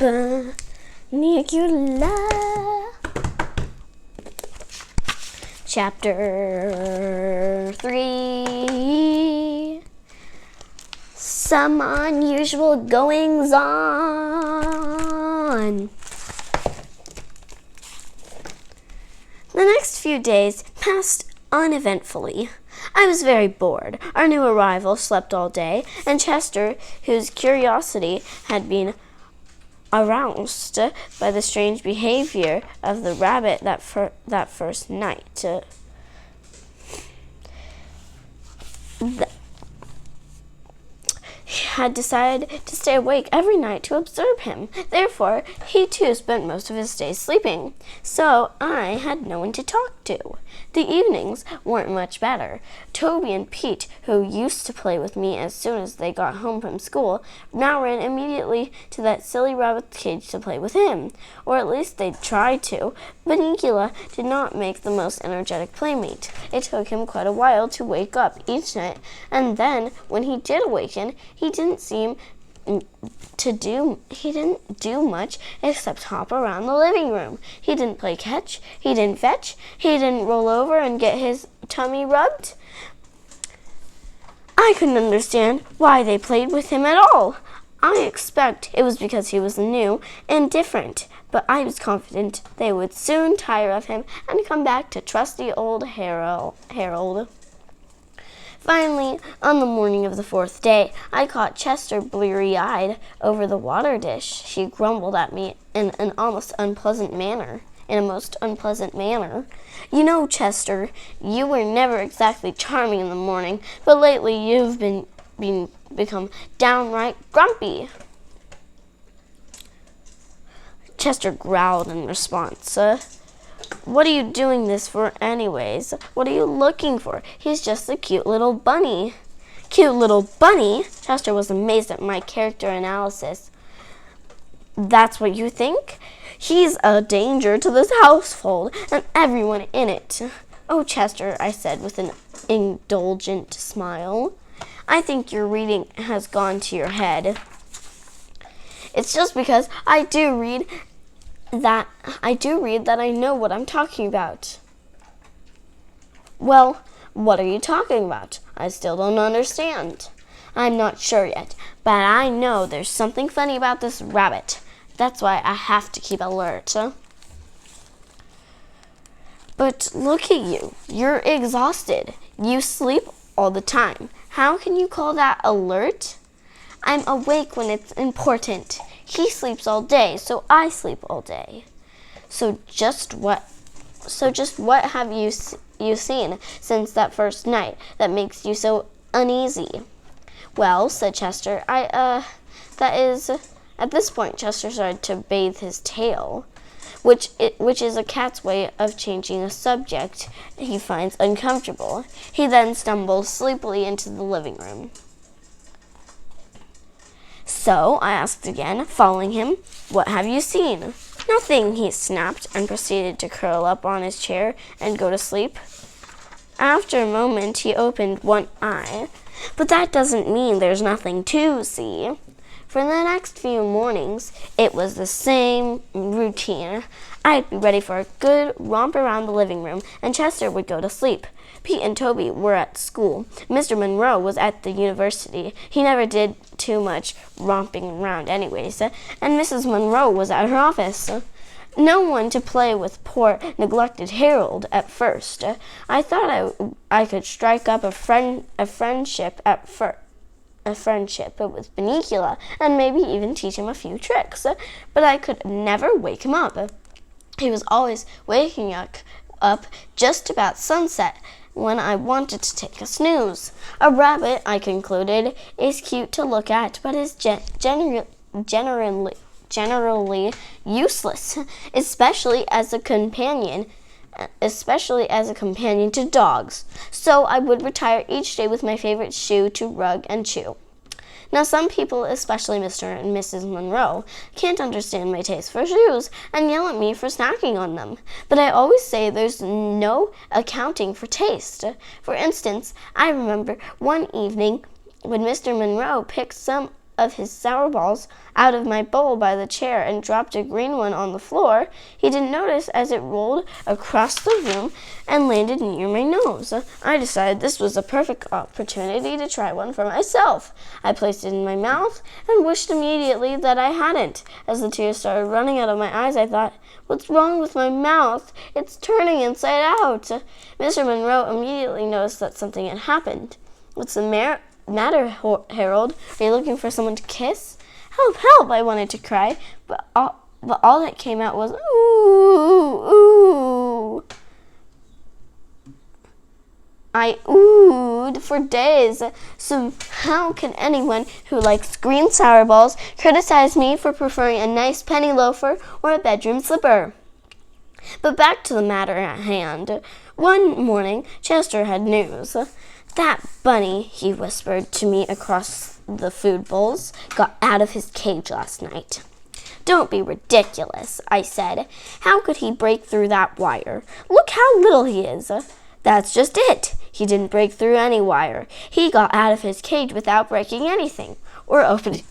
Bunnicula. Chapter 3. Some unusual goings on. The next few days passed uneventfully. I was very bored. Our new arrival slept all day, and Chester, whose curiosity had been aroused by the strange behavior of the rabbit that first night, had decided to stay awake every night to observe him. Therefore, he too spent most of his days sleeping. So I had no one to talk to. The evenings weren't much better. Toby and Pete, who used to play with me as soon as they got home from school, now ran immediately to that silly rabbit's cage to play with him. Or at least they tried to. Bunnicula did not make the most energetic playmate. It took him quite a while to wake up each night, and then, when he did awaken, he didn't do much except hop around the living room. He didn't play catch, he didn't fetch, he didn't roll over and get his tummy rubbed. I couldn't understand why they played with him at all. I expect it was because he was new and different, but I was confident they would soon tire of him and come back to trusty old Harold. Finally, on the morning of the fourth day, I caught Chester bleary-eyed over the water dish. He grumbled at me in a most unpleasant manner. You know, Chester, you were never exactly charming in the morning, but lately you've become downright grumpy. Chester growled in response. What are you doing this for anyways? What are you looking for? He's just a cute little bunny. Cute little bunny? Chester was amazed at my character analysis. That's what you think? He's a danger to this household and everyone in it. Oh, Chester, I said with an indulgent smile. I think your reading has gone to your head. It's just because I do read that I know what I'm talking about. Well, what are you talking about? I still don't understand. I'm not sure yet, but I know there's something funny about this rabbit. That's why I have to keep alert. But look at you. You're exhausted. You sleep all the time. How can you call that alert? I'm awake when it's important. He sleeps all day, so I sleep all day. So just what have you seen since that first night that makes you so uneasy? Well, said Chester, at this point Chester started to bathe his tail, which is a cat's way of changing a subject he finds uncomfortable. He then stumbled sleepily into the living room. So I asked again, following him, what have you seen? Nothing, he snapped, and proceeded to curl up on his chair and go to sleep. After a moment, he opened one eye, but that doesn't mean there's nothing to see. For the next few mornings, it was the same routine. I'd be ready for a good romp around the living room, and Chester would go to sleep. Pete and Toby were at school. Mr. Monroe was at the university. He never did too much romping around anyways, and Mrs. Monroe was at her office. No one to play with poor, neglected Harold at first. I thought I could strike up a friendship with Bunnicula, and maybe even teach him a few tricks, but I could never wake him up. He was always waking up just about sunset, when I wanted to take a snooze. A rabbit, I concluded, is cute to look at, but is generally useless, especially as a companion to dogs. So I would retire each day with my favorite shoe to rug and chew. Now, some people, especially Mr. and Mrs. Monroe, can't understand my taste for shoes and yell at me for snacking on them. But I always say there's no accounting for taste. For instance, I remember one evening when Mr. Monroe picked some of his sour balls out of my bowl by the chair and dropped a green one on the floor, he didn't notice as it rolled across the room and landed near my nose. I decided this was a perfect opportunity to try one for myself. I placed it in my mouth and wished immediately that I hadn't. As the tears started running out of my eyes, I thought, "What's wrong with my mouth? It's turning inside out." Mr. Monroe immediately noticed that something had happened. "What's the matter, Harold? Are you looking for someone to kiss?" "Help, help," I wanted to cry, but all that came out was, "Ooh, ooh." I oohed for days. So how can anyone who likes green sour balls criticize me for preferring a nice penny loafer or a bedroom slipper? But back to the matter at hand. One morning, Chester had news. "That bunny," he whispered to me across the food bowls, "got out of his cage last night." "Don't be ridiculous," I said. "How could he break through that wire? Look how little he is." "That's just it. He didn't break through any wire. He got out of his cage without breaking anything, or opening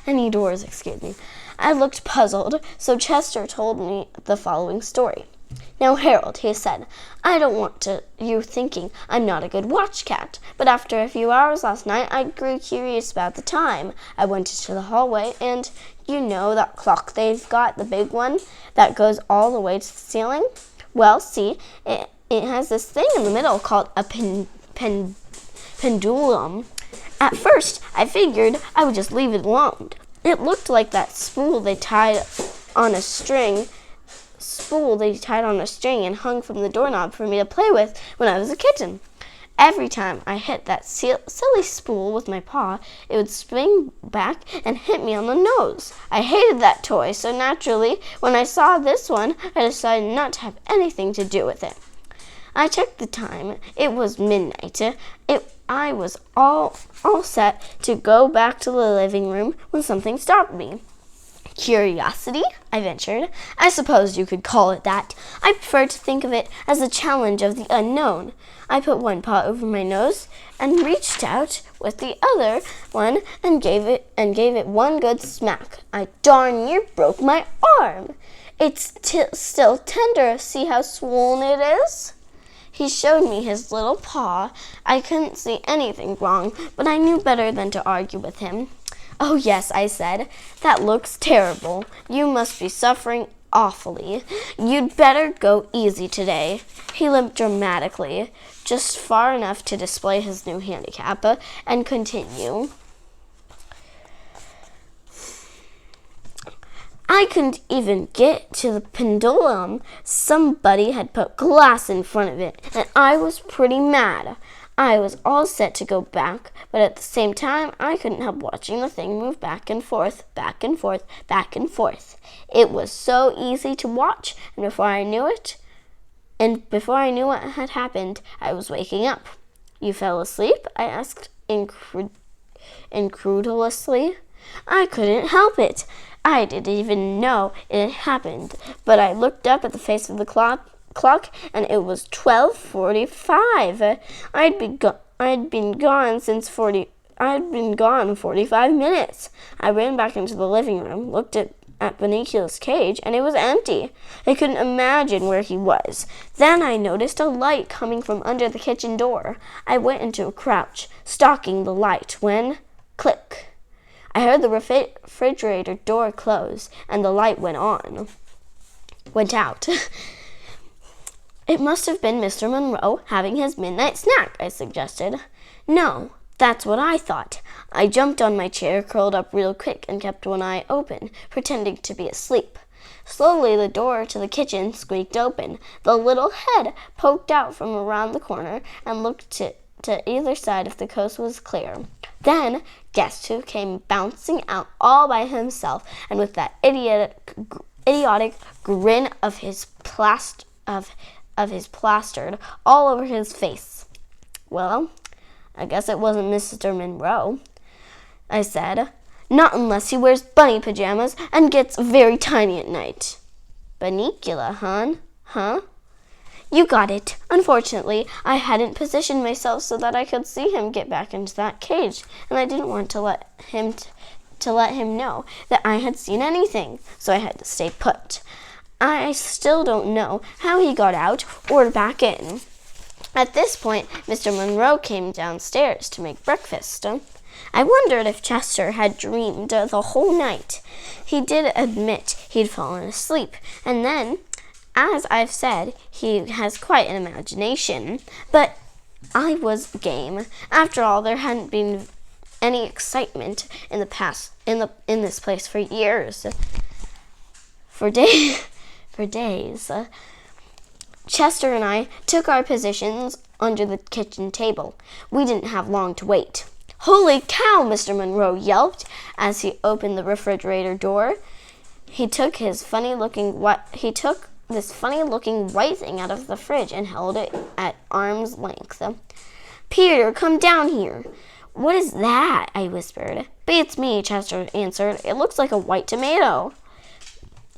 any doors, excuse me." I looked puzzled, so Chester told me the following story. "Now, Harold," he said, "I don't want you thinking I'm not a good watch cat, but after a few hours last night I grew curious about the time. I went into the hallway, and you know that clock they've got, the big one that goes all the way to the ceiling? Well, see, it has this thing in the middle called a pendulum. At first, I figured I would just leave it alone. It looked like that spool they tied on a string and hung from the doorknob for me to play with when I was a kitten. Every time I hit that silly spool with my paw, it would spring back and hit me on the nose. I hated that toy, so naturally, when I saw this one, I decided not to have anything to do with it. I checked the time. It was midnight. I was all set to go back to the living room when something stopped me. Curiosity, I ventured. I suppose you could call it that. I prefer to think of it as a challenge of the unknown. I put one paw over my nose and reached out with the other one and gave it one good smack. I darn near broke my arm. It's still tender. See how swollen it is? He showed me his little paw. I couldn't see anything wrong, but I knew better than to argue with him. "Oh, yes," I said. "That looks terrible. You must be suffering awfully. You'd better go easy today." He limped dramatically, just far enough to display his new handicap, and continue. "I couldn't even get to the pendulum. Somebody had put glass in front of it, and I was pretty mad. I was all set to go back, but at the same time, I couldn't help watching the thing move back and forth, back and forth, back and forth. It was so easy to watch, and before I knew what had happened, I was waking up." "You fell asleep?" I asked incredulously. "I couldn't help it. I didn't even know it had happened, but I looked up at the face of the clock, and it was 12:45. I'd been gone 45 minutes. I ran back into the living room, looked at Bunnicula's cage, and it was empty. I couldn't imagine where he was. Then I noticed a light coming from under the kitchen door. I went into a crouch, stalking the light, when, click, I heard the refrigerator door close, and the light went out. "It must have been Mr. Monroe having his midnight snack," I suggested. "No, that's what I thought." I jumped on my chair, curled up real quick, and kept one eye open, pretending to be asleep. Slowly the door to the kitchen squeaked open. The little head poked out from around the corner and looked to either side if the coast was clear. Then, guess who came bouncing out all by himself, and with that idiotic grin of his plastered all over his face. "Well, I guess it wasn't Mr. Monroe," I said. "Not unless he wears bunny pajamas and gets very tiny at night." "Bunnicula, huh? You got it. Unfortunately, I hadn't positioned myself so that I could see him get back into that cage, and I didn't want to let him know that I had seen anything, so I had to stay put. I still don't know how he got out or back in. At this point, Mr. Monroe came downstairs to make breakfast. I wondered if Chester had dreamed the whole night. He did admit he'd fallen asleep, and then, as I've said, he has quite an imagination. But I was game. After all, there hadn't been any excitement in this place for years. For days. Chester and I took our positions under the kitchen table. We didn't have long to wait. "Holy cow!" Mr. Monroe yelped as he opened the refrigerator door. He took this funny-looking white thing out of the fridge and held it at arm's length. "Peter, come down here." "What is that?" I whispered. "It's me," Chester answered. "It looks like a white tomato."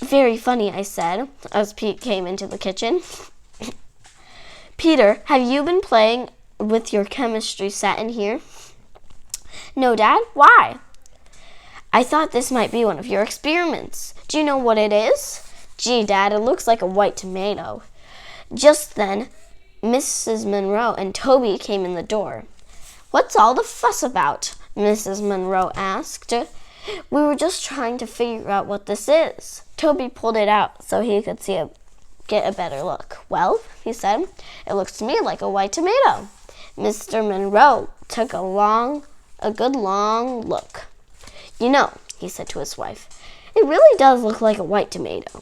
"Very funny," I said, as Pete came into the kitchen. "Peter, have you been playing with your chemistry set in here?" "No, Dad. Why?" "I thought this might be one of your experiments. Do you know what it is?" "Gee, Dad, it looks like a white tomato." Just then, Mrs. Monroe and Toby came in the door. "What's all the fuss about?" Mrs. Monroe asked. "We were just trying to figure out what this is." Toby pulled it out so he could get a better look. "Well," he said, "it looks to me like a white tomato." Mr. Monroe took a good long look. "You know," he said to his wife, "it really does look like a white tomato."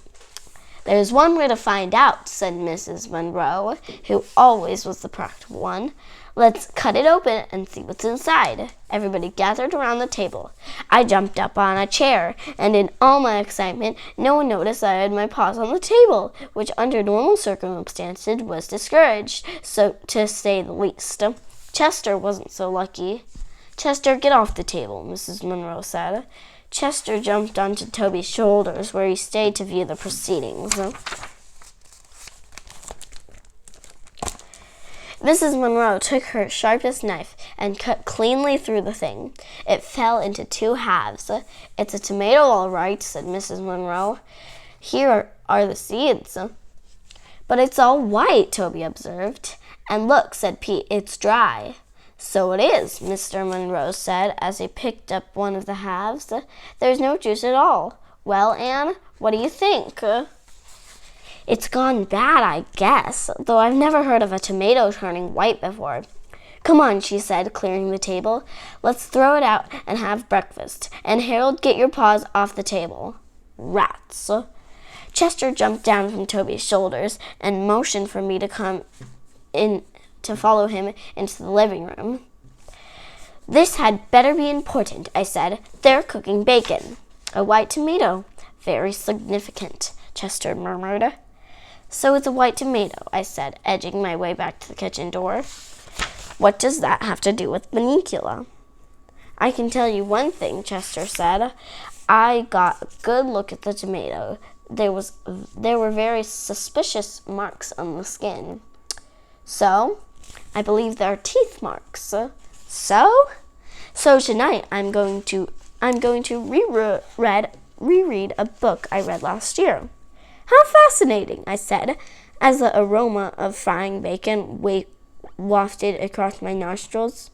"There's one way to find out," said Mrs. Monroe, who always was the practical one. "Let's cut it open and see what's inside." Everybody gathered around the table. I jumped up on a chair, and in all my excitement, no one noticed that I had my paws on the table, which under normal circumstances was discouraged, so to say the least. Chester wasn't so lucky. "Chester, get off the table," Mrs. Monroe said. Chester jumped onto Toby's shoulders, where he stayed to view the proceedings. Mrs. Monroe took her sharpest knife and cut cleanly through the thing. It fell into two halves. "It's a tomato, all right," said Mrs. Monroe. "Here are the seeds." "But it's all white," Toby observed. "And look," said Pete, "it's dry." "So it is," Mr. Monroe said as he picked up one of the halves. "There's no juice at all. Well, Anne, what do you think?" "It's gone bad, I guess, though I've never heard of a tomato turning white before." "Come on," she said, clearing the table. "Let's throw it out and have breakfast. And Harold, get your paws off the table." "Rats." Chester jumped down from Toby's shoulders and motioned for me to come in to follow him into the living room. "This had better be important," I said. "They're cooking bacon." "A white tomato. Very significant," Chester murmured. "So it's a white tomato," I said, edging my way back to the kitchen door. "What does that have to do with Bunnicula?" "I can tell you one thing," Chester said. "I got a good look at the tomato. There were very suspicious marks on the skin." "So?" "I believe there are teeth marks." "So?" "So tonight I'm going to reread a book I read last year." "How fascinating," I said, as the aroma of frying bacon wafted across my nostrils.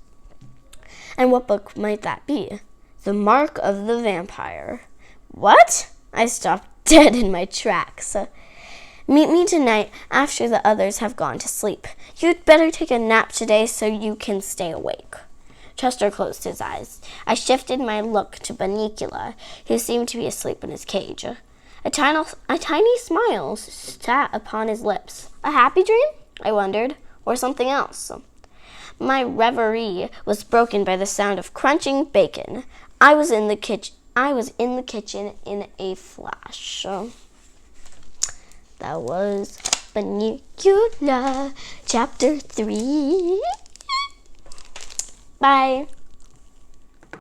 "And what book might that be?" "The Mark of the Vampire." "What?" I stopped dead in my tracks. "Meet me tonight after the others have gone to sleep. You'd better take a nap today so you can stay awake." Chester closed his eyes. I shifted my look to Bunnicula, who seemed to be asleep in his cage. A tiny smile sat upon his lips. A happy dream, I wondered, or something else. My reverie was broken by the sound of crunching bacon. I was in the kitchen in a flash. That was Bunnicula, Chapter 3. Bye.